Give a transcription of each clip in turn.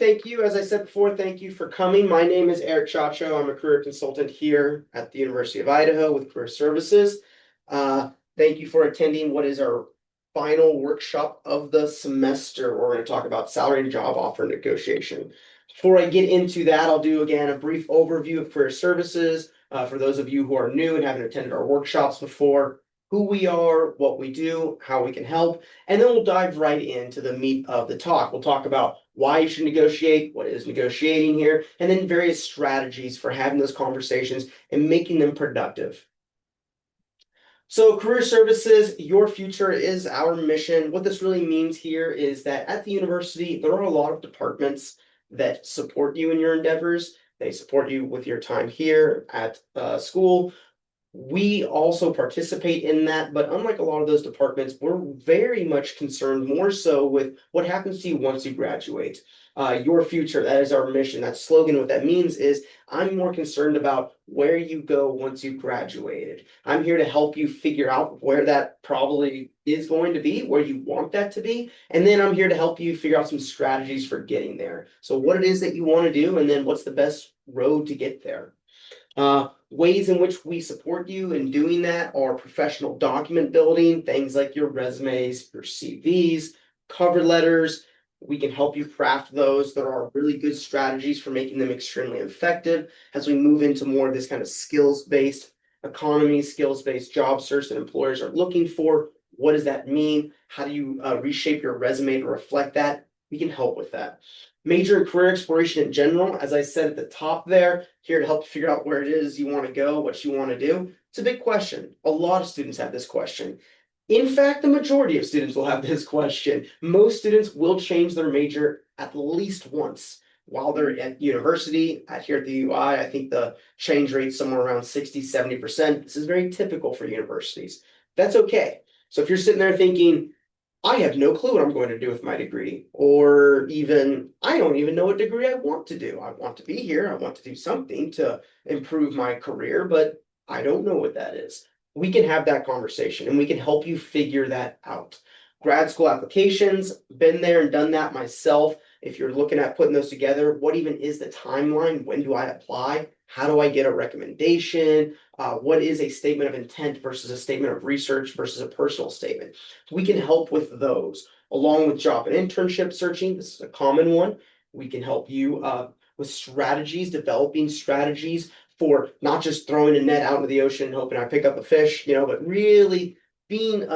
thank you. As I said before, thank you for coming. My name is Eric Chacho. I'm a career consultant here at the University of Idaho with Career Services. Thank you for attending what is our final workshop of the semester. We're going to talk about salary and job offer negotiation. Before I get into that, I'll do again a brief overview of Career Services. For those of you who are new and haven't attended our workshops before, who we are, what we do, how we can help, and then we'll dive right into the meat of the talk. We'll talk about why you should negotiate, what is negotiating here, and then various strategies for having those conversations and making them productive. So career services, your future is our mission. What this really means here is that at the university, there are a lot of departments that support you in your endeavors. They support you with your time here at school. We also participate in that, but unlike a lot of those departments, we're very much concerned more so with what happens to you once you graduate. Your future, that is our mission. That slogan, what that means is I'm more concerned about where you go once you've graduated. I'm here to help you figure out where that probably is going to be, where you want that to be, and then I'm here to help you figure out some strategies for getting there. So what it is that you want to do, and then what's the best road to get there. Ways in which we support you in doing that are professional document building, things like your resumes, your CVs, cover letters. We can help you craft those. There are really good strategies for making them extremely effective as we move into more of this kind of skills-based economy, skills-based job search that employers are looking for. What does that mean? How do you reshape your resume to reflect that? We can help with that. Major and career exploration in general, as I said at the top there, here to help you figure out where it is you want to go, what you want to do. It's a big question. A lot of students have this question. In fact, the majority of students will have this question. Most students will change their major at least once while they're at university. Here at the UI, I think the change rate is somewhere around 60–70%. This is very typical for universities. That's okay. So if you're sitting there thinking, I have no clue what I'm going to do with my degree, or even I don't even know what degree I want to do. I want to be here. I want to do something to improve my career, but I don't know what that is. We can have that conversation and we can help you figure that out. Grad school applications, been there and done that myself. If you're looking at putting those together, what even is the timeline? When do I apply? How do I get a recommendation? What is a statement of intent versus a statement of research versus a personal statement? We can help with those, along with job and internship searching. This is a common one. We can help you with strategies, developing strategies for not just throwing a net out into the ocean and hoping I pick up a fish, but really being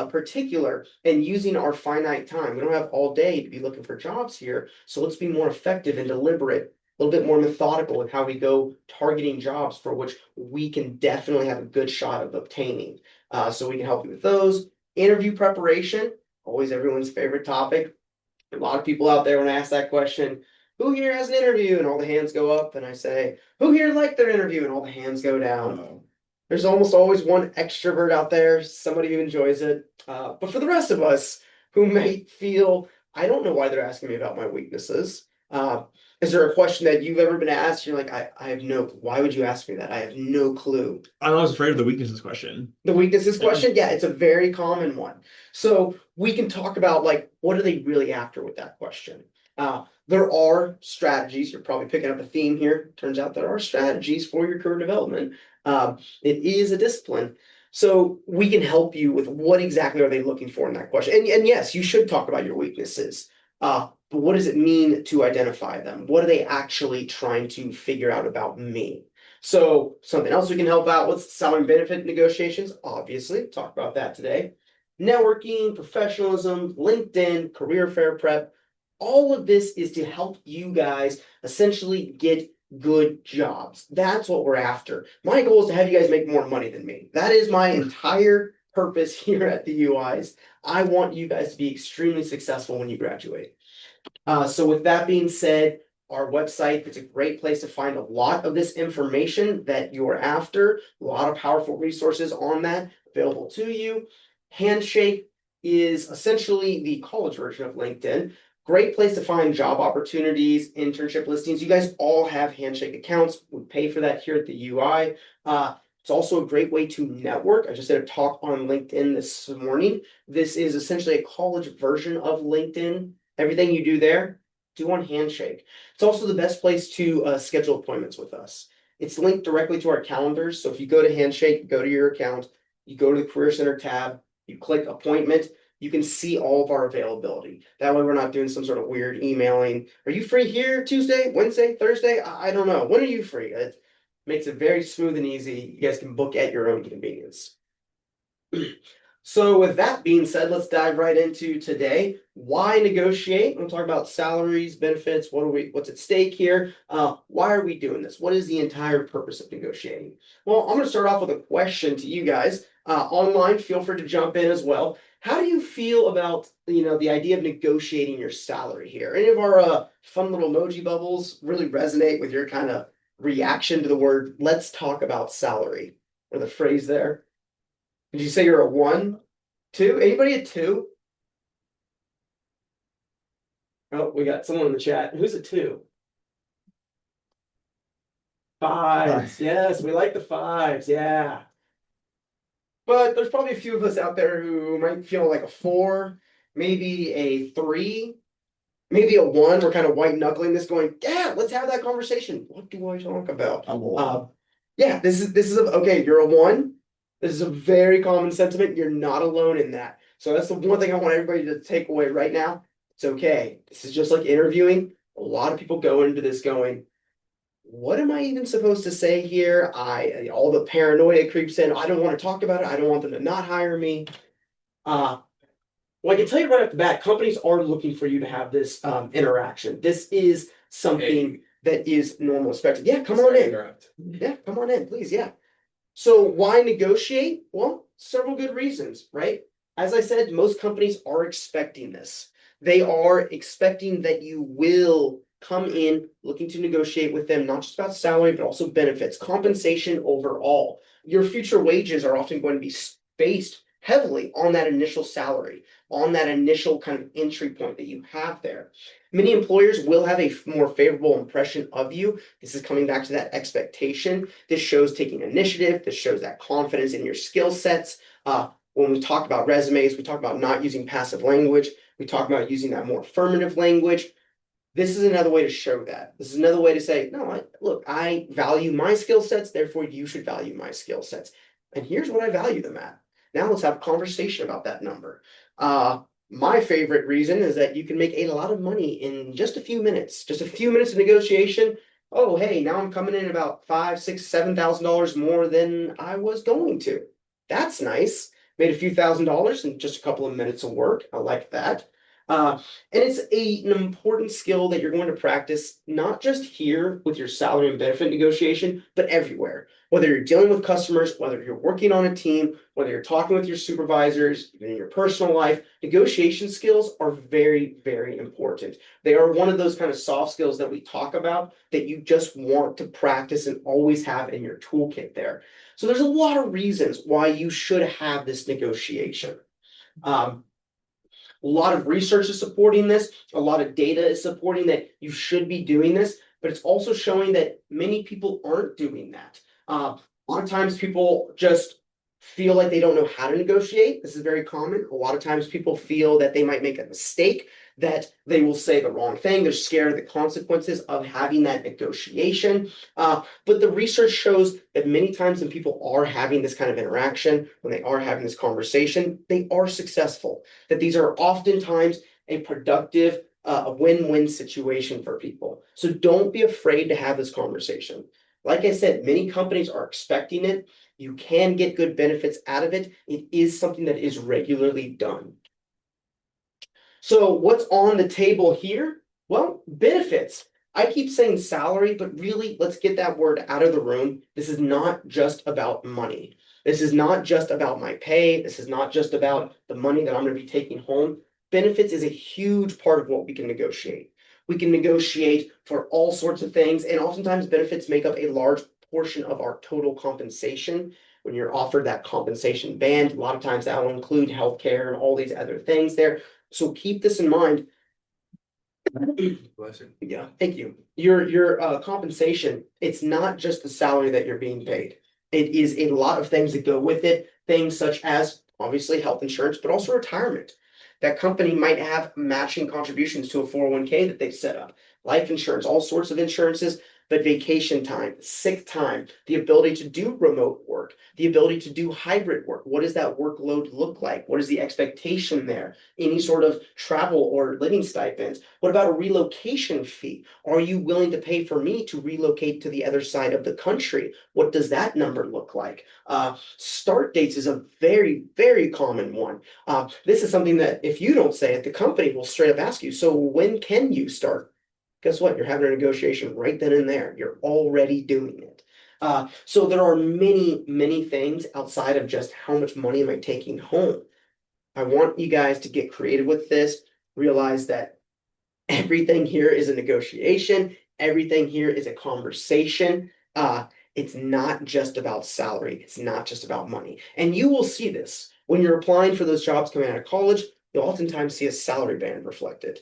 particular and using our finite time. We don't have all day to be looking for jobs here, so let's be more effective and deliberate, a little bit more methodical with how we go targeting jobs for which we can definitely have a good shot of obtaining. So we can help you with those. Interview preparation, always everyone's favorite topic. A lot of people out there when I ask that question, who here has an interview? And all the hands go up, and I say, who here liked their interview? And all the hands go down. There's almost always one extrovert out there, somebody who enjoys it. But for the rest of us who may feel, I don't know why they're asking me about my weaknesses. Is there a question that you've ever been asked? You're like, I have no, why would you ask me that? I have no clue. I was afraid of the weaknesses question. The weaknesses question? Yeah, it's a very common one. So we can talk about what are they really after with that question? There are strategies. You're probably picking up a theme here. Turns out there are strategies for your career development. It is a discipline. So we can help you with what exactly are they looking for in that question. And yes, you should talk about your weaknesses. But what does it mean to identify them? What are they actually trying to figure out about me? So something else we can help out with, salary and benefit negotiations, obviously, talk about that today. Networking, professionalism, LinkedIn, career fair prep. All of this is to help you guys essentially get good jobs. That's what we're after. My goal is to have you guys make more money than me. That is my entire purpose here at the UIs. I want you guys to be extremely successful when you graduate. So with that being said, our website is a great place to find a lot of this information that you're after. A lot of powerful resources on that available to you. Handshake is essentially the college version of LinkedIn. Great place to find job opportunities, internship listings. You guys all have Handshake accounts. We pay for that here at the UI. It's also a great way to network. I just did a talk on LinkedIn this morning. This is essentially a college version of LinkedIn. Everything you do there, do on Handshake. It's also the best place to schedule appointments with us. It's linked directly to our calendars. So if you go to Handshake, go to your account, you go to the Career Center tab, you click appointment, you can see all of our availability. That way we're not doing some sort of weird emailing. Are you free here Tuesday, Wednesday, Thursday? I don't know. When are you free? It makes it very smooth and easy. You guys can book at your own convenience. So with that being said, let's dive right into today. Why negotiate? We'll talk about salaries, benefits, what's at stake here. Why are we doing this? What is the entire purpose of negotiating? Well, I'm going to start off with a question to you guys. Online, feel free to jump in as well. How do you feel about, the idea of negotiating your salary here? Any of our fun little emoji bubbles really resonate with your kind of reaction to the word, let's talk about salary, or the phrase there? Did you say you're a 1, 2? Anybody a 2? Oh, we got someone in the chat. Who's a 2? 5s. Yes, we like the 5s. Yeah. But there's probably a few of us out there who might feel like a 4, maybe a 3, maybe a 1. We're kind of white knuckling this, going, yeah, let's have that conversation. What do I talk about? I'm a 1. Yeah, this is okay. You're a 1. This is a very common sentiment. You're not alone in that. So that's the one thing I want everybody to take away right now. It's okay. This is just like interviewing. A lot of people go into this going, what am I even supposed to say here? All the paranoia creeps in. I don't want to talk about it. I don't want them to not hire me. Well, I can tell you right off the bat, companies are looking for you to have this interaction. This is something that is normal, expected. Yeah, come on in. Yeah, come on in, please. Yeah. So why negotiate? Well, several good reasons, right? As I said, most companies are expecting this. They are expecting that you will come in looking to negotiate with them, not just about salary, but also benefits, compensation overall. Your future wages are often going to be based heavily on that initial salary, on that initial kind of entry point that you have there. Many employers will have a more favorable impression of you. This is coming back to that expectation. This shows taking initiative. This shows that confidence in your skill sets. When we talk about resumes, we talk about not using passive language. We talk about using that more affirmative language. This is another way to show that. This is another way to say, no, look, I value my skill sets, therefore you should value my skill sets. And here's what I value them at. Now let's have a conversation about that number. My favorite reason is that you can make a lot of money in just a few minutes. Just a few minutes of negotiation. Oh, hey, now I'm coming in about $5,000, $6,000, $7,000 more than I was going to. That's nice. Made a few $1,000s in just a couple of minutes of work. I like that. And it's an important skill that you're going to practice, not just here with your salary and benefit negotiation, but everywhere. Whether you're dealing with customers, whether you're working on a team, whether you're talking with your supervisors, even in your personal life, negotiation skills are very, very important. They are one of those kind of soft skills that we talk about that you just want to practice and always have in your toolkit there. So there's a lot of reasons why you should have this negotiation. A lot of research is supporting this. A lot of data is supporting that you should be doing this, but it's also showing that many people aren't doing that. A lot of times people just feel like they don't know how to negotiate. This is very common. A lot of times people feel that they might make a mistake, that they will say the wrong thing. They're scared of the consequences of having that negotiation. But the research shows that many times when people are having this kind of interaction, when they are having this conversation, they are successful. That these are oftentimes a productive, a win-win situation for people. So don't be afraid to have this conversation. Like I said, many companies are expecting it. You can get good benefits out of it. It is something that is regularly done. So what's on the table here? Well, benefits. I keep saying salary, but really, let's get that word out of the room. This is not just about money. This is not just about my pay. This is not just about the money that I'm going to be taking home. Benefits is a huge part of what we can negotiate. We can negotiate for all sorts of things, and oftentimes benefits make up a large portion of our total compensation. When you're offered that compensation band, a lot of times that will include healthcare and all these other things there. So keep this in mind. Bless you. Yeah, thank you. Your compensation, it's not just the salary that you're being paid. It is a lot of things that go with it, things such as obviously health insurance, but also retirement. That company might have matching contributions to a 401k that they've set up, life insurance, all sorts of insurances, but vacation time, sick time, the ability to do remote work, the ability to do hybrid work. What does that workload look like? What is the expectation there? Any sort of travel or living stipends? What about a relocation fee? Are you willing to pay for me to relocate to the other side of the country? What does that number look like? Start dates is a very, very common one. This is something that if you don't say it, the company will straight up ask you, so when can you start? Guess what? You're having a negotiation right then and there. You're already doing it. So there are many, many things outside of just how much money am I taking home. I want you guys to get creative with this, realize that everything here is a negotiation, everything here is a conversation. It's not just about salary, it's not just about money. And you will see this when you're applying for those jobs coming out of college, you'll oftentimes see a salary band reflected.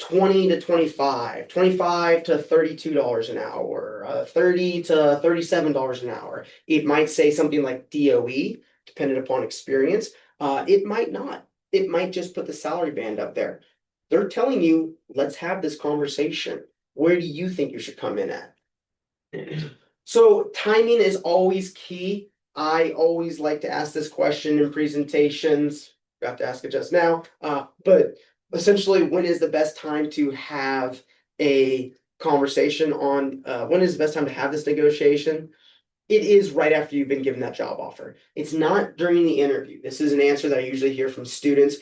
20 to 25, 25 to $32 an hour, 30 to $37 an hour. It might say something like DOE, dependent upon experience. It might not. It might just put the salary band up there. They're telling you, let's have this conversation. Where do you think you should come in at? So timing is always key. I always like to ask this question in presentations. Got to ask it just now. But essentially, when is the best time to have a conversation on when is the best time to have this negotiation? It is right after you've been given that job offer. It's not during the interview. This is an answer that I usually hear from students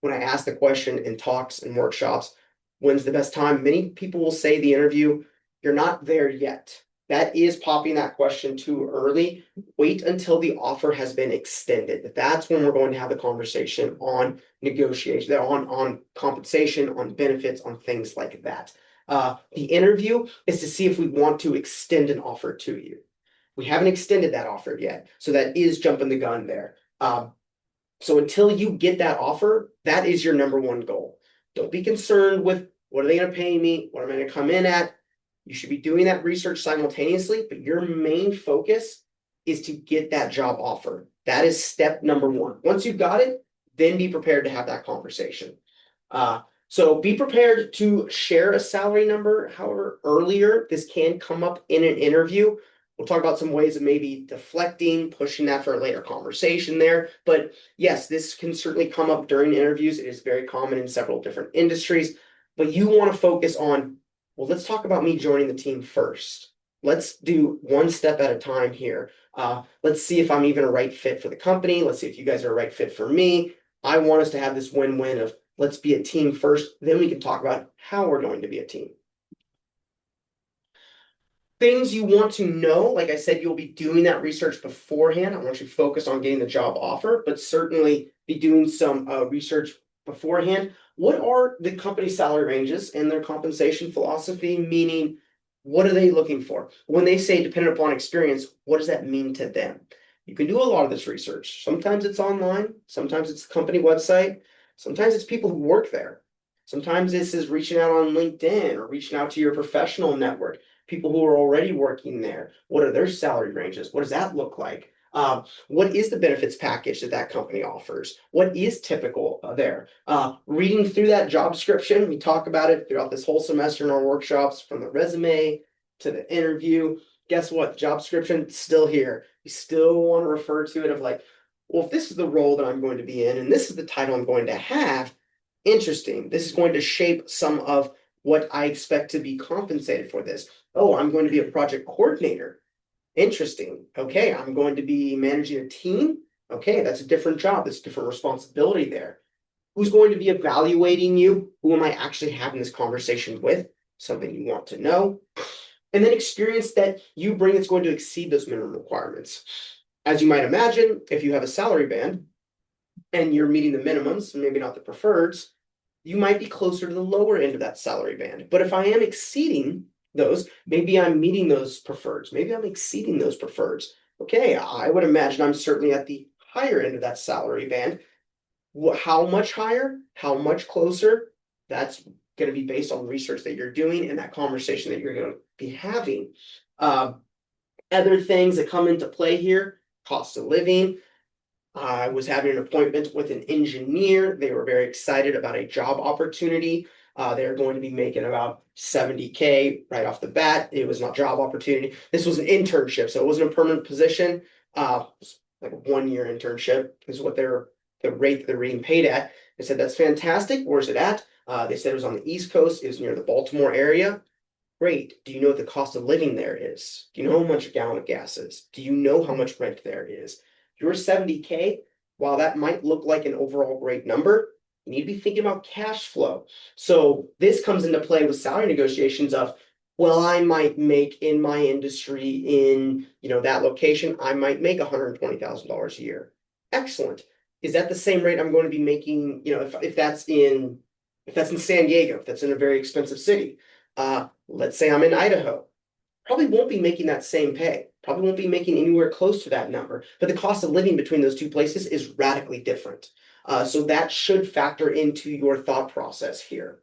when I ask the question in talks and workshops. When's the best time? Many people will say the interview, you're not there yet. That is popping that question too early. Wait until the offer has been extended. That's when we're going to have the conversation on negotiation, on compensation, on benefits, on things like that. The interview is to see if we want to extend an offer to you. We haven't extended that offer yet, so that is jumping the gun there. So until you get that offer, that is your number one goal. Don't be concerned with what are they going to pay me? What am I going to come in at? You should be doing that research simultaneously, but your main focus is to get that job offer. That is step number one. Once you've got it, then be prepared to have that conversation. So be prepared to share a salary number. However, earlier, this can come up in an interview. We'll talk about some ways of maybe deflecting, pushing that for a later conversation there. But yes, this can certainly come up during interviews. It is very common in several different industries. But you want to focus on, well, let's talk about me joining the team first. Let's do one step at a time here. Let's see if I'm even a right fit for the company. Let's see if you guys are a right fit for me. I want us to have this win-win of let's be a team first. Then we can talk about how we're going to be a team. Things you want to know, like I said, you'll be doing that research beforehand. I want you to focus on getting the job offer, but certainly be doing some research beforehand. What are the company salary ranges and their compensation philosophy? Meaning, what are they looking for? When they say dependent upon experience, what does that mean to them? You can do a lot of this research. Sometimes it's online, sometimes it's the company website, sometimes it's people who work there. Sometimes this is reaching out on LinkedIn or reaching out to your professional network, people who are already working there. What are their salary ranges? What does that look like? What is the benefits package that that company offers? What is typical there? Reading through that job description, we talk about it throughout this whole semester in our workshops, from the resume to the interview. Guess what? The job description is still here. You still want to refer to it of like, well, if this is the role that I'm going to be in and this is the title I'm going to have, interesting. This is going to shape some of what I expect to be compensated for this. Oh, I'm going to be a project coordinator. Interesting. Okay, I'm going to be managing a team. Okay, that's a different job. That's a different responsibility there. Who's going to be evaluating you? Who am I actually having this conversation with? Something you want to know. And then experience that you bring that's going to exceed those minimum requirements. As you might imagine, if you have a salary band and you're meeting the minimums, maybe not the preferreds, you might be closer to the lower end of that salary band. But if I am exceeding those, maybe I'm meeting those preferreds. Maybe I'm exceeding those preferreds. Okay, I would imagine I'm certainly at the higher end of that salary band. How much higher? How much closer? That's going to be based on research that you're doing and that conversation that you're going to be having. Other things that come into play here, cost of living. I was having an appointment with an engineer. They were very excited about a job opportunity. They're going to be making about 70K right off the bat. It was not job opportunity. This was an internship, so it wasn't a permanent position. It was like a 1 year internship is what the rate that they're being paid at. They said, that's fantastic. Where's it at? They said it was on the East Coast. It was near the Baltimore area. Great. Do you know what the cost of living there is? Do you know how much a gallon of gas is? Do you know how much rent there is? Your 70K, while that might look like an overall great number, you need to be thinking about cash flow. So this comes into play with salary negotiations of, well, I might make in my industry in, that location, I might make $120,000 a year. Excellent. Is that the same rate I'm going to be making, if that's in San Diego, if that's in a very expensive city? Let's say I'm in Idaho, probably won't be making that same pay, probably won't be making anywhere close to that number, but the cost of living between those two places is radically different. So that should factor into your thought process here.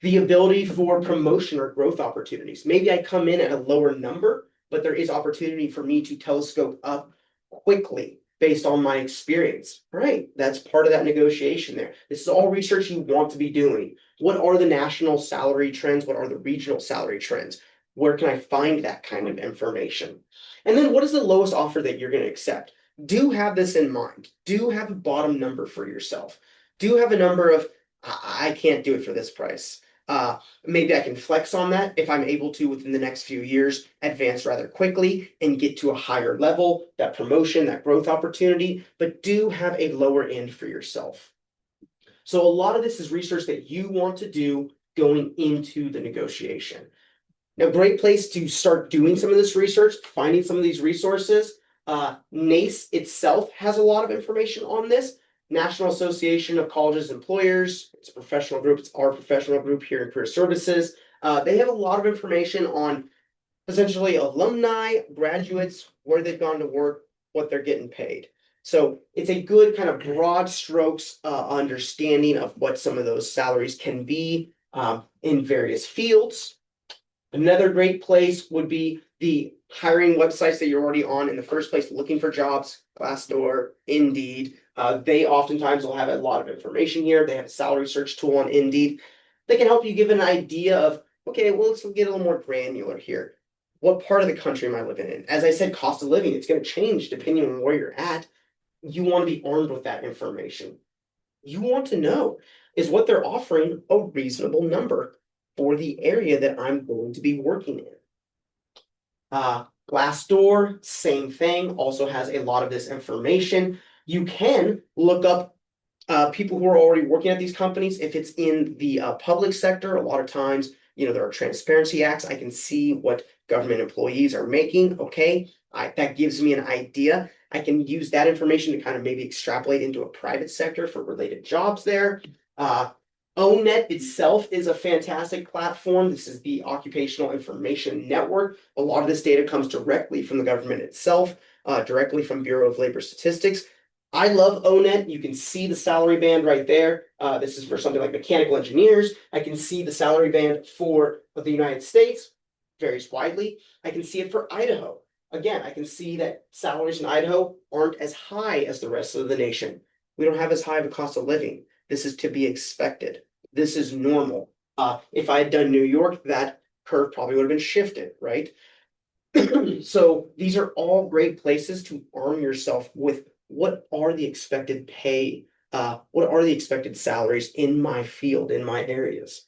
The ability for promotion or growth opportunities. Maybe I come in at a lower number, but there is opportunity for me to telescope up quickly based on my experience. Right, that's part of that negotiation there. This is all research you want to be doing. What are the national salary trends? What are the regional salary trends? Where can I find that kind of information? And then what is the lowest offer that you're going to accept? Do have this in mind. Do have a bottom number for yourself. Do have a number of, I can't do it for this price. Maybe I can flex on that if I'm able to within the next few years advance rather quickly and get to a higher level, that promotion, that growth opportunity, but do have a lower end for yourself. So a lot of this is research that you want to do going into the negotiation. Now, great place to start doing some of this research, finding some of these resources. NACE itself has a lot of information on this. National Association of Colleges and Employers. It's a professional group. It's our professional group here in Career Services. They have a lot of information on essentially alumni, graduates, where they've gone to work, what they're getting paid. So it's a good kind of broad strokes understanding of what some of those salaries can be in various fields. Another great place would be the hiring websites that you're already on in the first place, looking for jobs, Glassdoor, Indeed. They oftentimes will have a lot of information here. They have a salary search tool on Indeed. They can help you give an idea of, okay, well, let's get a little more granular here. What part of the country am I living in? As I said, cost of living, it's going to change depending on where you're at. You want to be armed with that information. You want to know, is what they're offering a reasonable number for the area that I'm going to be working in? Glassdoor, same thing, also has a lot of this information. You can look up people who are already working at these companies. If it's in the public sector, a lot of times, there are transparency acts. I can see what government employees are making. Okay, that gives me an idea. I can use that information to kind of maybe extrapolate into a private sector for related jobs there. ONET itself is a fantastic platform. This is the Occupational Information Network. A lot of this data comes directly from the government itself, directly from Bureau of Labor Statistics. I love ONET. You can see the salary band right there. This is for something like mechanical engineers. I can see the salary band for the United States, varies widely. I can see it for Idaho. Again, I can see that salaries in Idaho aren't as high as the rest of the nation. We don't have as high of a cost of living. This is to be expected. This is normal. If I had done New York, that curve probably would have been shifted, right? So these are all great places to arm yourself with what are the expected pay, what are the expected salaries in my field, in my areas.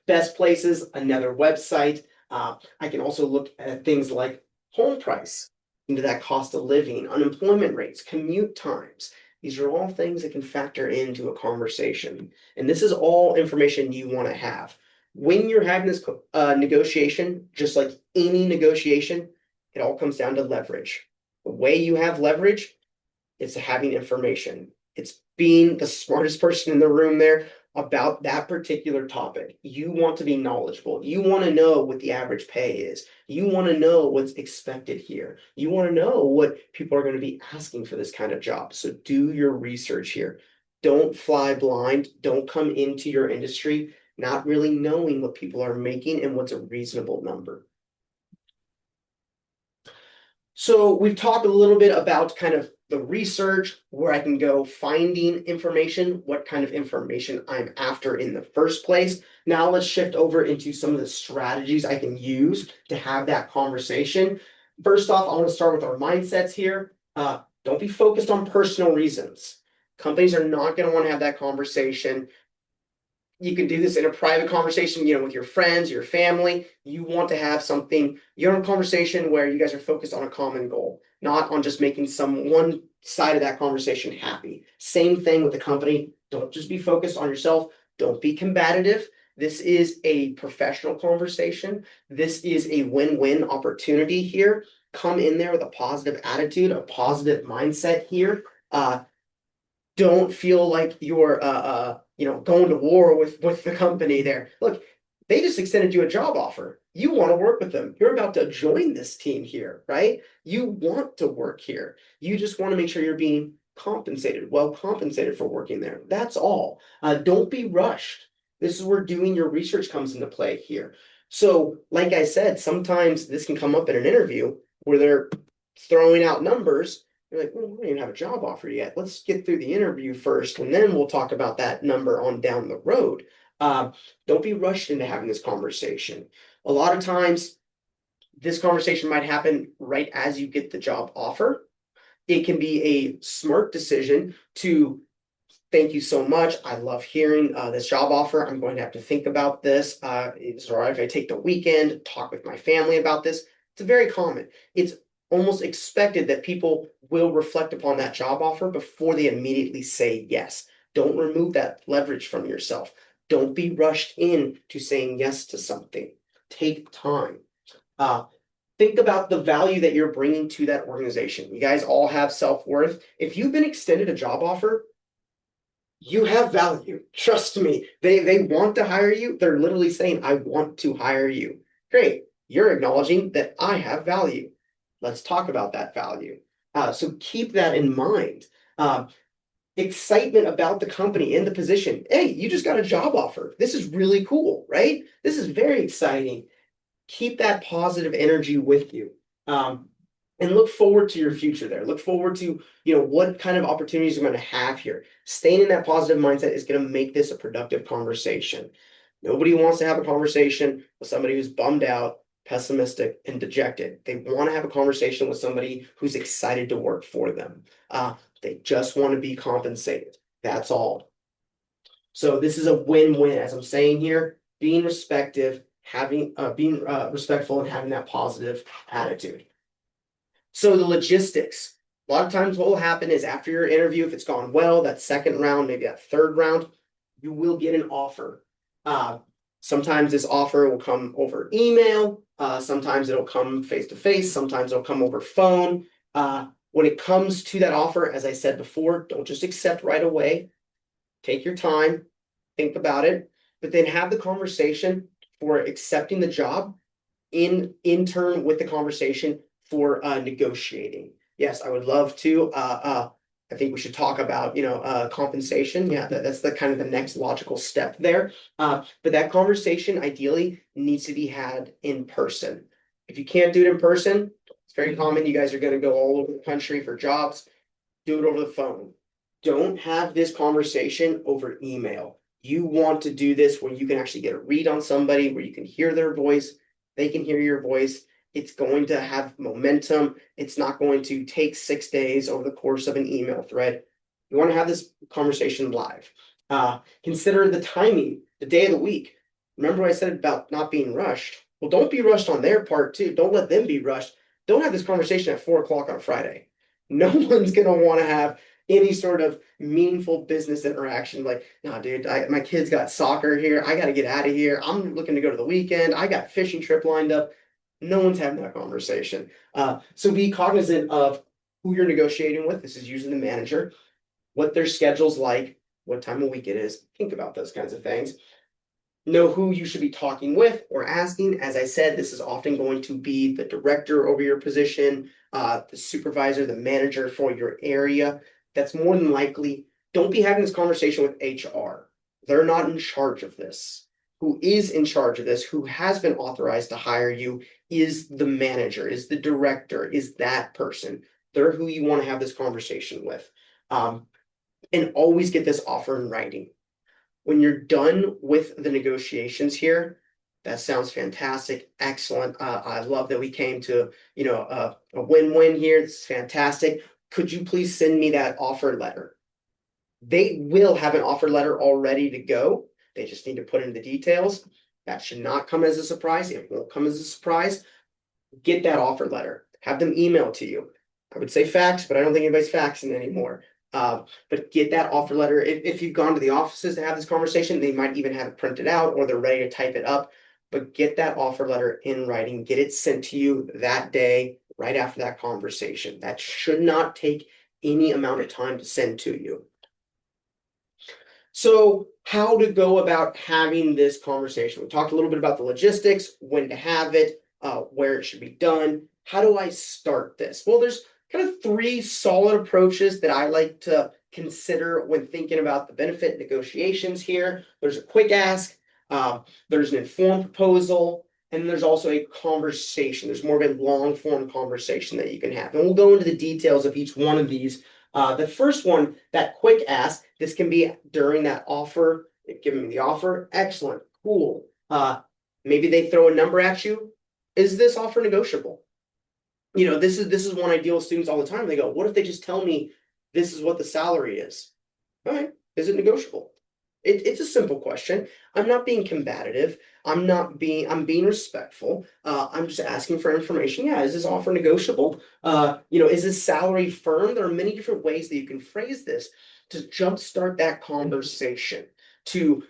Best places, another website. I can also look at things like home price, into that cost of living, unemployment rates, commute times. These are all things that can factor into a conversation. And this is all information you want to have. When you're having this negotiation, just like any negotiation, it all comes down to leverage. The way you have leverage is having information. It's being the smartest person in the room there about that particular topic. You want to be knowledgeable. You want to know what the average pay is. You want to know what's expected here. You want to know what people are going to be asking for this kind of job. So do your research here. Don't fly blind. Don't come into your industry not really knowing what people are making and what's a reasonable number. So we've talked a little bit about kind of the research, where I can go finding information, what kind of information I'm after in the first place. Now let's shift over into some of the strategies I can use to have that conversation. First off, I want to start with our mindsets here. Don't be focused on personal reasons. Companies are not going to want to have that conversation. You can do this in a private conversation, with your friends, your family. You want to have something, you're in a conversation where you guys are focused on a common goal, not on just making one side of that conversation happy. Same thing with the company. Don't just be focused on yourself. Don't be combative. This is a professional conversation. This is a win-win opportunity here. Come in there with a positive attitude, a positive mindset here. Don't feel like you're going to war with the company there. Look, they just extended you a job offer. You want to work with them. You're about to join this team here, right? You want to work here. You just want to make sure you're being compensated, well compensated for working there. That's all. Don't be rushed. This is where doing your research comes into play here. So, like I said, sometimes this can come up in an interview where they're throwing out numbers. You're like, well, we don't even have a job offer yet. Let's get through the interview first, and then we'll talk about that number on down the road. Don't be rushed into having this conversation. A lot of times, this conversation might happen right as you get the job offer. It can be a smart decision to thank you so much. I love hearing this job offer. I'm going to have to think about this. Is it all right if I take the weekend, talk with my family about this? It's very common. It's almost expected that people will reflect upon that job offer before they immediately say yes. Don't remove that leverage from yourself. Don't be rushed in to saying yes to something. Take time. Think about the value that you're bringing to that organization. You guys all have self-worth. If you've been extended a job offer, you have value. Trust me. They want to hire you. They're literally saying, I want to hire you. Great. You're acknowledging that I have value. Let's talk about that value. So keep that in mind. Excitement about the company and the position. Hey, you just got a job offer. This is really cool, right? This is very exciting. Keep that positive energy with you. And look forward to your future there. Look forward to, what kind of opportunities you're going to have here. Staying in that positive mindset is going to make this a productive conversation. Nobody wants to have a conversation with somebody who's bummed out, pessimistic, and dejected. They want to have a conversation with somebody who's excited to work for them. They just want to be compensated. That's all. So this is a win-win, as I'm saying here, being respectful, being respectful and having that positive attitude. So the logistics. A lot of times what will happen is after your interview, if it's gone well, that second round, maybe that third round, you will get an offer. Sometimes this offer will come over email. Sometimes it'll come face to face. Sometimes it'll come over phone. When it comes to that offer, as I said before, don't just accept right away. Take your time, think about it, but then have the conversation for accepting the job in turn with the conversation for negotiating. Yes, I would love to. I think we should talk about, compensation. Yeah, that's the kind of the next logical step there. But that conversation ideally needs to be had in person. If you can't do it in person, it's very common. You guys are going to go all over the country for jobs. Do it over the phone. Don't have this conversation over email. You want to do this where you can actually get a read on somebody, where you can hear their voice, they can hear your voice. It's going to have momentum. It's not going to take 6 days over the course of an email thread. You want to have this conversation live. Consider the timing, the day of the week. Remember what I said about not being rushed? Well, don't be rushed on their part too. Don't let them be rushed. Don't have this conversation at 4 o'clock on Friday. No one's going to want to have any sort of meaningful business interaction. Like, no, dude, my kid's got soccer here. I got to get out of here. I'm looking to go to the weekend. I got fishing trip lined up. No one's having that conversation. So be cognizant of who you're negotiating with. This is usually the manager, what their schedule's like, what time of week it is. Think about those kinds of things. Know who you should be talking with or asking. As I said, this is often going to be the director over your position, the supervisor, the manager for your area. That's more than likely. Don't be having this conversation with HR. They're not in charge of this. who is in charge of this, who has been authorized to hire you, is the manager, is the director, is that person. They're who you want to have this conversation with. And always get this offer in writing. When you're done with the negotiations here, that sounds fantastic, excellent. I love that we came to, a win-win here. This is fantastic. Could you please send me that offer letter? They will have an offer letter all ready to go. They just need to put in the details. That should not come as a surprise. It won't come as a surprise. Get that offer letter. Have them email to you. I would say fax, but I don't think anybody's faxing anymore. But get that offer letter. If you've gone to the offices to have this conversation, they might even have it printed out or they're ready to type it up. But get that offer letter in writing. Get it sent to you that day, right after that conversation. That should not take any amount of time to send to you. So how to go about having this conversation? We talked a little bit about the logistics, when to have it, where it should be done. How do I start this? Well, there's kind of three solid approaches that I like to consider when thinking about the benefit negotiations here. There's a quick ask, there's an informed proposal, and there's also a conversation. There's more of a long form conversation that you can have. And we'll go into the details of each one of these. The first one, that quick ask, this can be during that offer, giving me the offer. Excellent, cool. Maybe they throw a number at you. Is this offer negotiable? This is one I deal with students all the time. They go, what if they just tell me this is what the salary is? All right, is it negotiable? It's a simple question. I'm not being combative. I'm being respectful. I'm just asking for information. Yeah, is this offer negotiable? Is this salary firm? There are many different ways that you can phrase this to jumpstart that conversation, to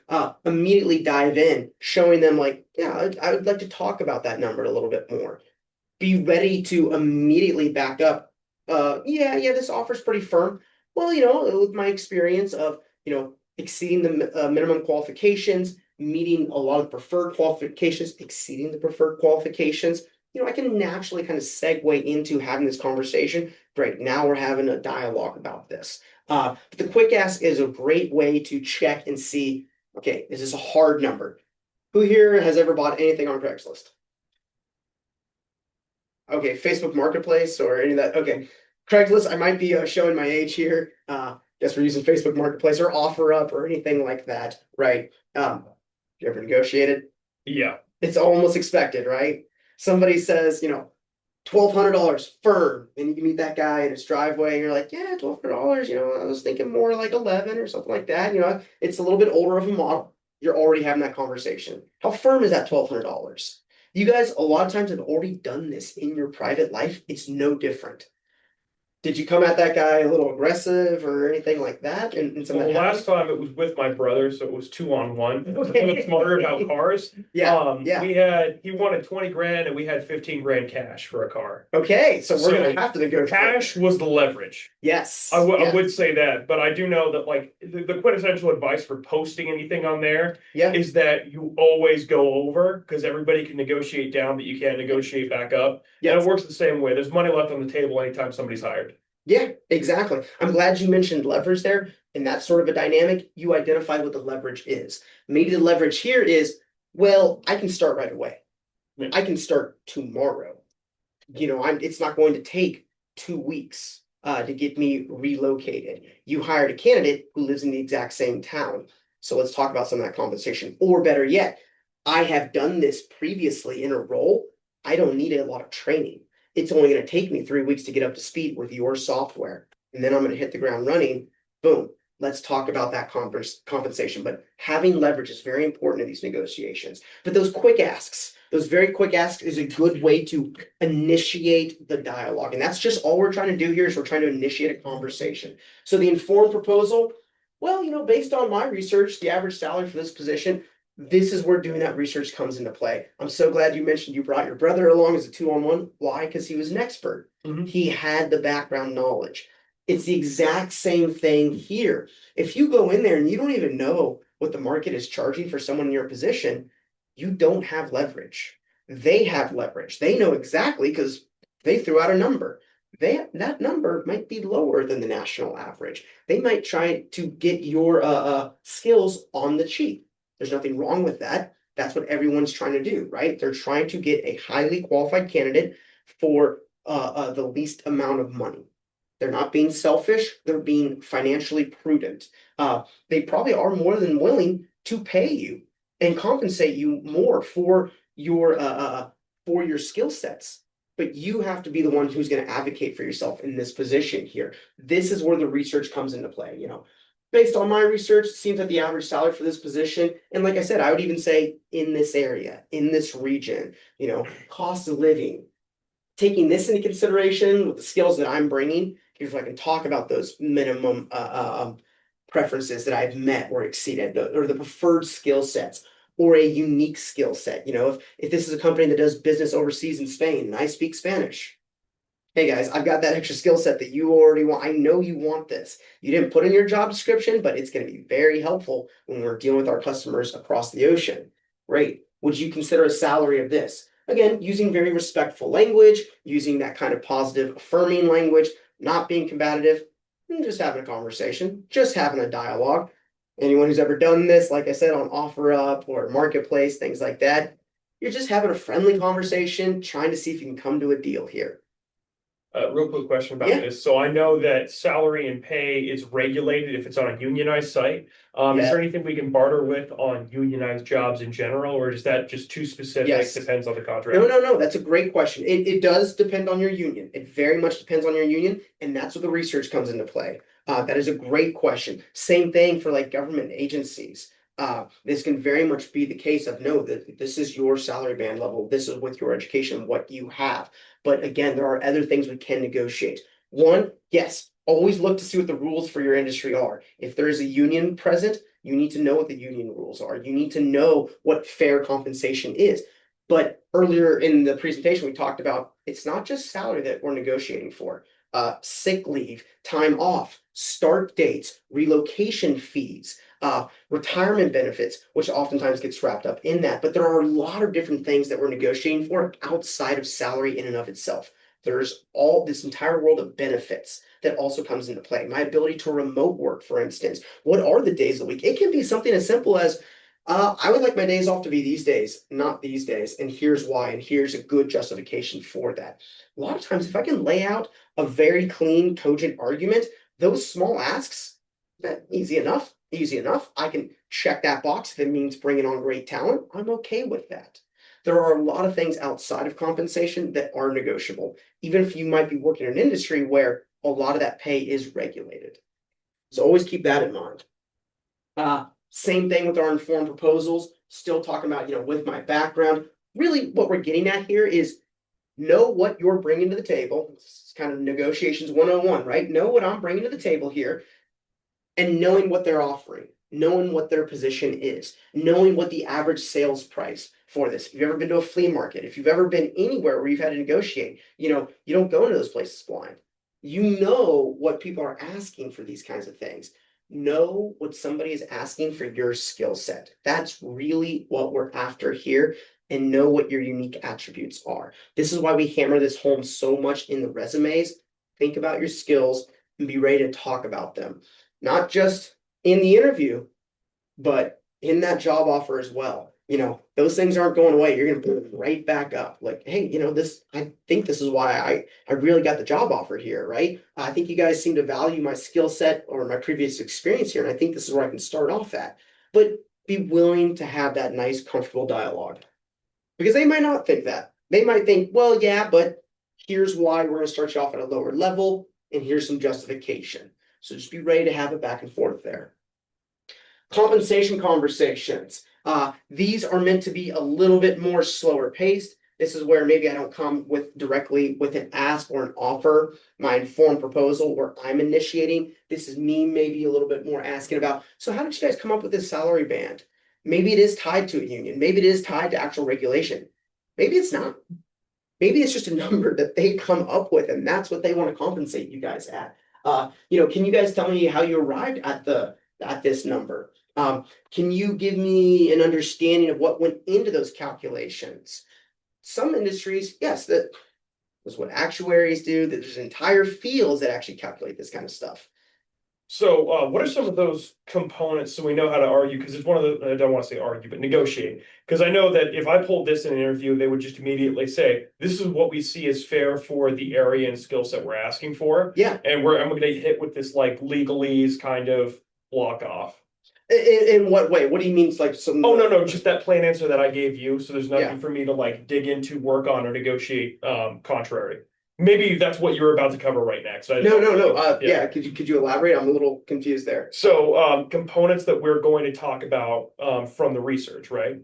immediately dive in, showing them like, yeah, I would like to talk about that number a little bit more. Be ready to immediately back up. Yeah, this offer's pretty firm. Well, with my experience of, exceeding the minimum qualifications, meeting a lot of preferred qualifications, exceeding the preferred qualifications, I can naturally kind of segue into having this conversation. Great, now we're having a dialogue about this. But the quick ask is a great way to check and see, okay, is this a hard number? Who here has ever bought anything on Craigslist? Okay, Facebook Marketplace or any of that. Okay, Craigslist, I might be showing my age here. Guess we're using Facebook Marketplace or OfferUp or anything like that, right? You ever negotiated? Yeah. It's almost expected, right? Somebody says, $1,200 firm, and you meet that guy in his driveway, and you're like, yeah, $1,200. I was thinking more like 11 or something like that. It's a little bit older of a model. You're already having that conversation. How firm is that $1,200? You guys, a lot of times have already done this in your private life. It's no different. Did you come at that guy a little aggressive or anything like that? And Well, last time it was with my brother, so it was 2-on-1. Okay. I was smarter about cars. Yeah. He wanted 20 grand and we had 15 grand cash for a car. Okay, so we're So gonna have to negotiate. Cash was the leverage. Yes. I Yeah. would say that, but I do know that like the quintessential advice for posting anything on there Yeah. is that you always go over because everybody can negotiate down, but you can't negotiate back up. Yeah. And it works the same way. There's money left on the table anytime somebody's hired. Yeah, exactly. I'm glad you mentioned leverage there. And that's sort of a dynamic. You identify what the leverage is. Maybe the leverage here is, well, I can start right away. Yeah. I can start tomorrow. It's not going to take 2 weeks to get me relocated. You hired a candidate who lives in the exact same town. So let's talk about some of that compensation. Or better yet, I have done this previously in a role. I don't need a lot of training. It's only going to take me 3 weeks to get up to speed with your software. And then I'm going to hit the ground running. Boom. Let's talk about that compensation. But having leverage is very important in these negotiations. But those very quick asks is a good way to initiate the dialogue. And that's just all we're trying to do here is we're trying to initiate a conversation. So the informed proposal, well, based on my research, the average salary for this position, this is where doing that research comes into play. I'm so glad you mentioned you brought your brother along as a 2-on-1. Why? Because he was an expert. Mhm. He had the background knowledge. It's the exact same thing here. If you go in there and you don't even know what the market is charging for someone in your position, you don't have leverage. They have leverage. They know exactly because they threw out a number. That number might be lower than the national average. They might try to get your skills on the cheap. There's nothing wrong with that. That's what everyone's trying to do, right? They're trying to get a highly qualified candidate for the least amount of money. They're not being selfish, they're being financially prudent. They probably are more than willing to pay you and compensate you more for your skill sets. But you have to be the one who's going to advocate for yourself in this position here. This is where the research comes into play, you know. Based on my research, it seems that the average salary for this position, and like I said, I would even say in this area, in this region, you know, cost of living, taking this into consideration with the skills that I'm bringing, if I can talk about those minimum preferences that I've met or exceeded, or the preferred skill sets, or a unique skill set. You know, if this is a company that does business overseas in Spain and I speak Spanish, hey guys, I've got that extra skill set that you already want. I know you want this. You didn't put in your job description, but it's going to be very helpful when we're dealing with our customers across the ocean. Great. Would you consider a salary of this? Again, using very respectful language, using that kind of positive, affirming language, not being combative, and just having a conversation, just having a dialogue. Anyone who's ever done this, like I said, on OfferUp or Marketplace, things like that, you're just having a friendly conversation, trying to see if you can come to a deal here. Real quick question about Yeah. this. So I know that salary and pay is regulated if it's on a unionized site. Is Yeah. there anything we can barter with on unionized jobs in general, or is that just too specific? Yes. Depends on the contract. No. That's a great question. It does depend on your union. It very much depends on your union, and that's where the research comes into play. That is a great question. Same thing for like government agencies. This can very much be the case of no, that this is your salary band level. This is with your education, what you have. But again, there are other things we can negotiate. One, yes, always look to see what the rules for your industry are. If there is a union present, you need to know what the union rules are. You need to know what fair compensation is. But earlier in the presentation, we talked about it's not just salary that we're negotiating for. Sick leave, time off, start dates, relocation fees, retirement benefits, which oftentimes gets wrapped up in that. But there are a lot of different things that we're negotiating for outside of salary in and of itself. There's all this entire world of benefits that also comes into play. My ability to remote work, for instance. What are the days of the week? It can be something as simple as I would like my days off to be these days, not these days, and here's why, and here's a good justification for that. A lot of times, if I can lay out a very clean, cogent argument, those small asks, easy enough, easy enough. I can check that box if it means bringing on great talent. I'm okay with that. There are a lot of things outside of compensation that are negotiable, even if you might be working in an industry where a lot of that pay is regulated. So always keep that in mind. Same thing with our informed proposals, still talking about, you know, with my background, really what we're getting at here is know what you're bringing to the table. It's kind of negotiations 101, right? Know what I'm bringing to the table here and knowing what they're offering, knowing what their position is, knowing what the average sales price for this. If you've ever been to a flea market, if you've ever been anywhere where you've had to negotiate, you know, you don't go into those places blind. You know what people are asking for these kinds of things. Know what somebody is asking for your skill set. That's really what we're after here, and know what your unique attributes are. This is why we hammer this home so much in the resumes. Think about your skills and be ready to talk about them, not just in the interview, but in that job offer as well. You know, those things aren't going away. You're going to put it right back up. Like, hey, you know, I think this is why I really got the job offer here, right? I think you guys seem to value my skill set or my previous experience here. And I think this is where I can start off at. But be willing to have that nice, comfortable dialogue. Because they might not think that. They might think, well, yeah, but here's why we're going to start you off at a lower level, and here's some justification. So just be ready to have it back and forth there. Compensation conversations. These are meant to be a little bit more slower paced. This is where maybe I don't come directly with an ask or an offer, my informed proposal where I'm initiating. This is me maybe a little bit more asking about, so how did you guys come up with this salary band? Maybe it is tied to a union. Maybe it is tied to actual regulation. Maybe it's not. Maybe it's just a number that they come up with, and that's what they want to compensate you guys at. You know, can you guys tell me how you arrived at this number? Can you give me an understanding of what went into those calculations? Some industries, yes, that's what actuaries do. There's entire fields that actually calculate this kind of stuff. So, what are some of those components so we know how to argue? Because it's one of the, I don't want to say argue, but negotiate. Because I know that if I pulled this in an interview, they would just immediately say, this is what we see as fair for the area and skill set we're asking for. Yeah. And I'm going to hit with this like legalese kind of block off. In what way? What do you mean? It's like some? Oh, no, just that plain answer that I gave you. So there's nothing Yeah. for me to like dig into, work on, or negotiate contrary. Maybe that's what you're about to cover right next. No. Yeah. Could you elaborate? I'm a little confused there. So, components that we're going to talk about from the research, right?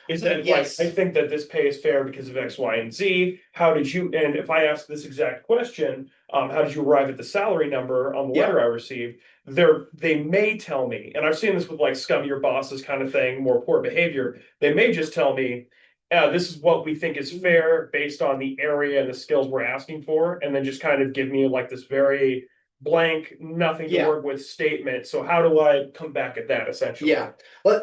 Is that Yes. like, I think that this pay is fair because of X, Y, and Z. How did you, and if I ask this exact question, how did you arrive at the salary number on the Yeah. letter I received? They may tell me, and I've seen this with like scummier bosses kind of thing, more poor behavior. They may just tell me, this is what we think is fair based on the area and the skills we're asking for, and then just kind of give me like this very blank, nothing to Yeah. work with statement. So how do I come back at that essentially? Yeah.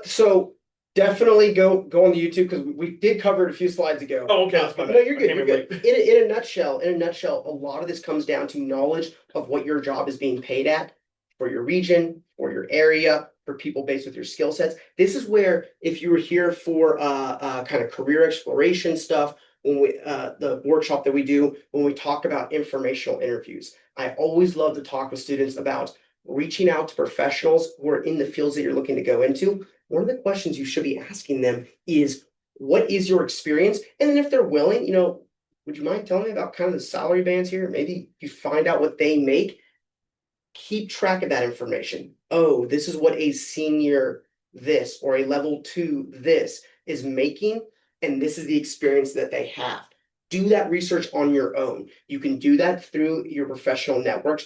So definitely go on the YouTube because we did cover it a few slides ago. Oh, okay. That's my No, bad. you're I good. came You're in good. late. In a nutshell, a lot of this comes down to knowledge of what your job is being paid at for your region, for your area, for people based with your skill sets. This is where if you were here for kind of career exploration stuff, when we the workshop that we do when we talk about informational interviews, I always love to talk with students about reaching out to professionals who are in the fields that you're looking to go into. One of the questions you should be asking them is, what is your experience? And then if they're willing, would you mind telling me about kind of the salary bands here? Maybe you find out what they make. Keep track of that information. Oh, this is what a senior this or a level 2 this is making, and this is the experience that they have. Do that research on your own. You can do that through your professional networks,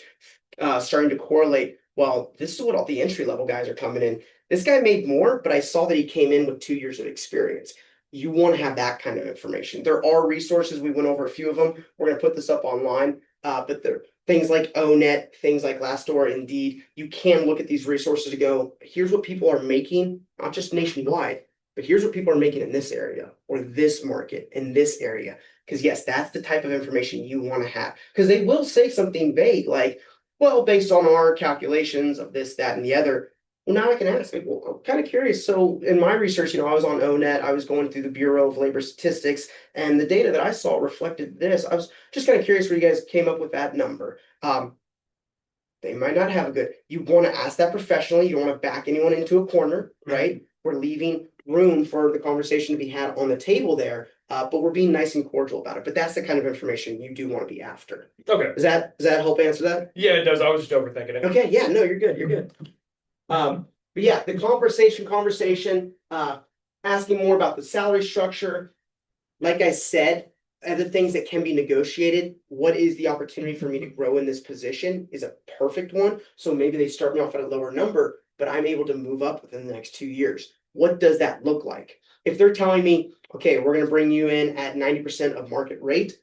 starting to correlate. Well, this is what all the entry level guys are coming in. This guy made more, but I saw that he came in with 2 years of experience. You want to have that kind of information. There are resources. We went over a few of them. We're going to put this up online, but there things like ONET, things like Glassdoor, Indeed. You can look at these resources to go, here's what people are making, not just nationwide, but here's what people are making in this area or this market in this area. Because yes, that's the type of information you want to have. Because they will say something vague like, well, based on our calculations of this, that, and the other. Well, now I can ask, like, well, I'm kind of curious. So in my research, I was on ONET, I was going through the Bureau of Labor Statistics, and the data that I saw reflected this. I was just kind of curious where you guys came up with that number. They might not have a good, you want to ask that professionally. You don't want to back anyone into a corner, right? We're leaving room for the conversation to be had on the table there, but we're being nice and cordial about it. But that's the kind of information you do want to be after. Okay. Does that help answer that? Yeah, it does. I was just overthinking it. Okay, yeah, no, you're good. You're good. But yeah, the conversation, asking more about the salary structure. Like I said, other things that can be negotiated. What is the opportunity for me to grow in this position is a perfect one. So maybe they start me off at a lower number, but I'm able to move up within the next 2 years. What does that look like? If they're telling me, okay, we're going to bring you in at 90% of market rate,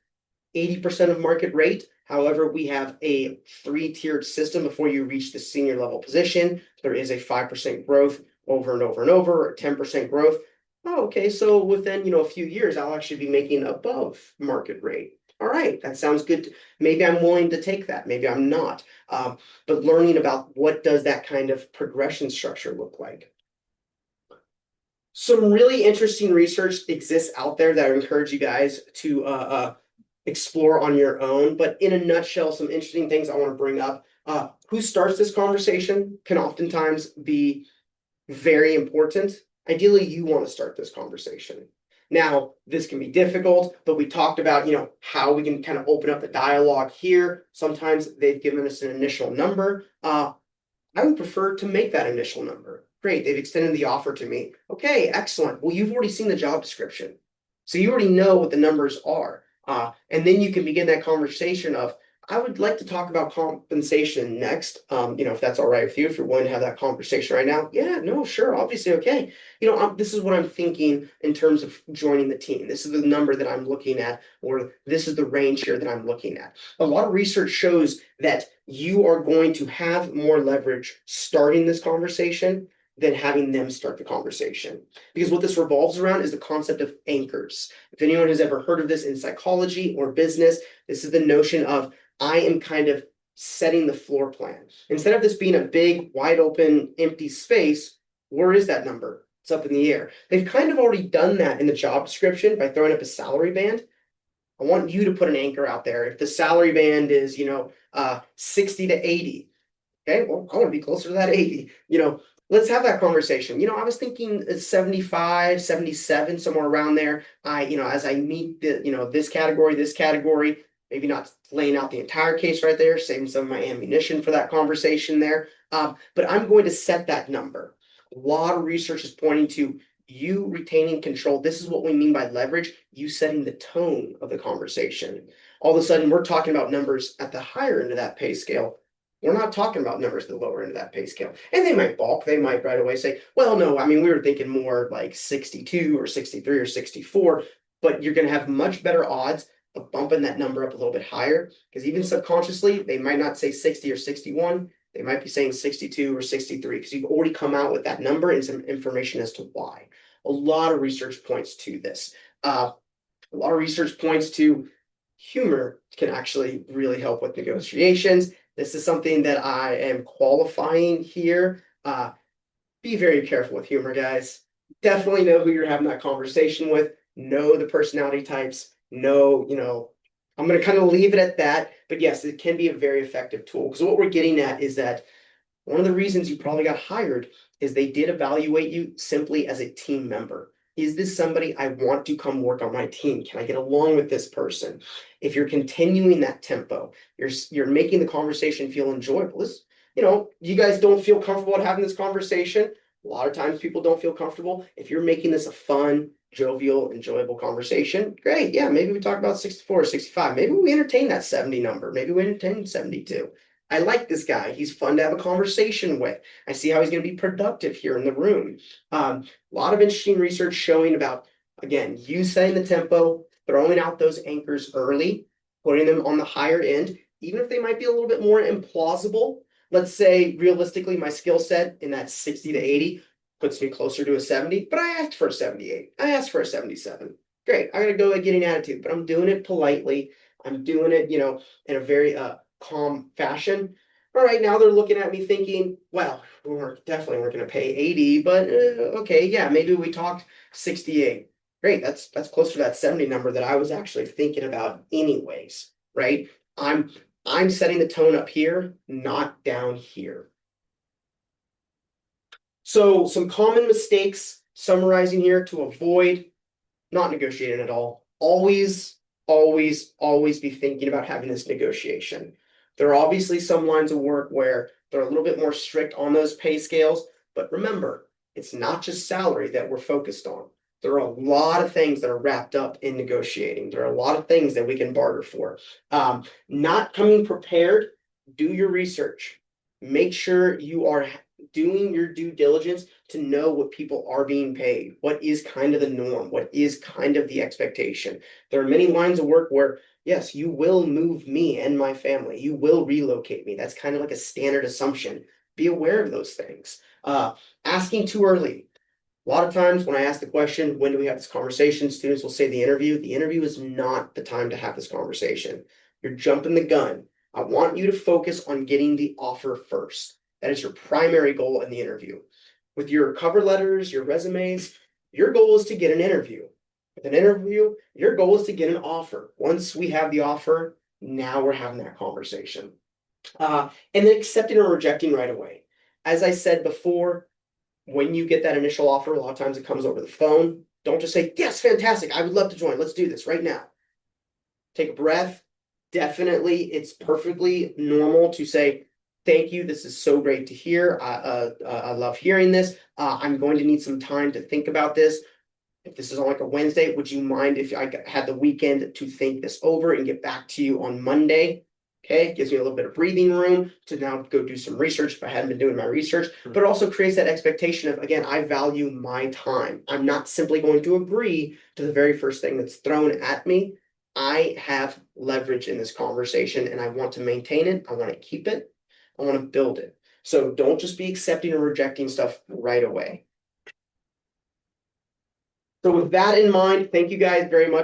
80% of market rate. However, we have a 3-tiered system before you reach the senior level position. There is a 5% growth over and over and over, or 10% growth. Oh, okay, so within a few years, I'll actually be making above market rate. All right, that sounds good. Maybe I'm willing to take that. Maybe I'm not. But learning about what does that kind of progression structure look like. Some really interesting research exists out there that I encourage you guys to explore on your own. But in a nutshell, some interesting things I want to bring up. Who starts this conversation can oftentimes be very important. Ideally, you want to start this conversation. Now, this can be difficult, but we talked about, how we can kind of open up the dialogue here. Sometimes they've given us an initial number. I would prefer to make that initial number. Great, they've extended the offer to me. Okay, excellent. Well, you've already seen the job description. So you already know what the numbers are. And then you can begin that conversation of, I would like to talk about compensation next. If that's all right with you, if you're willing to have that conversation right now. Yeah, no, sure, obviously, okay. This is what I'm thinking in terms of joining the team. This is the number that I'm looking at, or this is the range here that I'm looking at. A lot of research shows that you are going to have more leverage starting this conversation than having them start the conversation. Because what this revolves around is the concept of anchors. If anyone has ever heard of this in psychology or business, this is the notion of I am kind of setting the floor plan. Instead of this being a big, wide open, empty space, where is that number? It's up in the air. They've kind of already done that in the job description by throwing up a salary band. I want you to put an anchor out there. If the salary band is, 60 to 80, okay, well, I want to be closer to that 80. Let's have that conversation. I was thinking 75, 77, somewhere around there. As I meet this category, maybe not laying out the entire case right there, saving some of my ammunition for that conversation there. But I'm going to set that number. A lot of research is pointing to you retaining control. This is what we mean by leverage, you setting the tone of the conversation. All of a sudden, we're talking about numbers at the higher end of that pay scale. We're not talking about numbers at the lower end of that pay scale. And they might balk. They might right away say, well, no, I mean, we were thinking more like 62 or 63 or 64, but you're going to have much better odds of bumping that number up a little bit higher, because even subconsciously, they might not say 60 or 61. They might be saying 62 or 63 because you've already come out with that number and some information as to why. A lot of research points to this. A lot of research points to humor can actually really help with negotiations. This is something that I am qualifying here. Be very careful with humor, guys. Definitely know who you're having that conversation with. Know the personality types. Know, I'm going to kind of leave it at that. But yes, it can be a very effective tool, because what we're getting at is that one of the reasons you probably got hired is they did evaluate you simply as a team member. Is this somebody I want to come work on my team? Can I get along with this person? If you're continuing that tempo, you're making the conversation feel enjoyable. This, you guys don't feel comfortable at having this conversation. A lot of times people don't feel comfortable. If you're making this a fun, jovial, enjoyable conversation, great. Yeah, maybe we talk about 64 or 65. Maybe we entertain that 70 number. Maybe we entertain 72. I like this guy. He's fun to have a conversation with. I see how he's going to be productive here in the room. A lot of interesting research showing about, again, you setting the tempo, throwing out those anchors early, putting them on the higher end, even if they might be a little bit more implausible. Let's say realistically, my skill set in that 60 to 80 puts me closer to a 70, but I asked for a 78. I asked for a 77. Great. I got to go and get an attitude, but I'm doing it politely. I'm doing it, in a very calm fashion. All right, now they're looking at me thinking, well, we're definitely weren't going to pay 80, but okay, yeah, maybe we talked 68. Great, that's closer to that 70 number that I was actually thinking about anyways, right? I'm setting the tone up here, not down here. So some common mistakes summarizing here to avoid not negotiating at all. Always, always, always be thinking about having this negotiation. There are obviously some lines of work where they're a little bit more strict on those pay scales, but remember, it's not just salary that we're focused on. There are a lot of things that are wrapped up in negotiating. There are a lot of things that we can barter for. Not coming prepared, do your research. Make sure you are doing your due diligence to know what people are being paid, what is kind of the norm, what is kind of the expectation. There are many lines of work where, yes, you will move me and my family. You will relocate me. That's kind of like a standard assumption. Be aware of those things. Asking too early. A lot of times when I ask the question, when do we have this conversation? Students will say the interview. The interview is not the time to have this conversation. You're jumping the gun. I want you to focus on getting the offer first. That is your primary goal in the interview. With your cover letters, your resumes, your goal is to get an interview. With an interview, your goal is to get an offer. Once we have the offer, now we're having that conversation. And then accepting or rejecting right away. As I said before, when you get that initial offer, a lot of times it comes over the phone. Don't just say, yes, fantastic, I would love to join. Let's do this right now. Take a breath. Definitely, it's perfectly normal to say, thank you, this is so great to hear. I love hearing this. I'm going to need some time to think about this. If this is on like a Wednesday, would you mind if I had the weekend to think this over and get back to you on Monday? Okay, it gives me a little bit of breathing room to now go do some research if I hadn't been doing my research, but it also creates that expectation of, again, I value my time. I'm not simply going to agree to the very first thing that's thrown at me. I have leverage in this conversation and I want to maintain it. I want to keep it. I want to build it. So don't just be accepting or rejecting stuff right away. So with that in mind, thank you guys very much.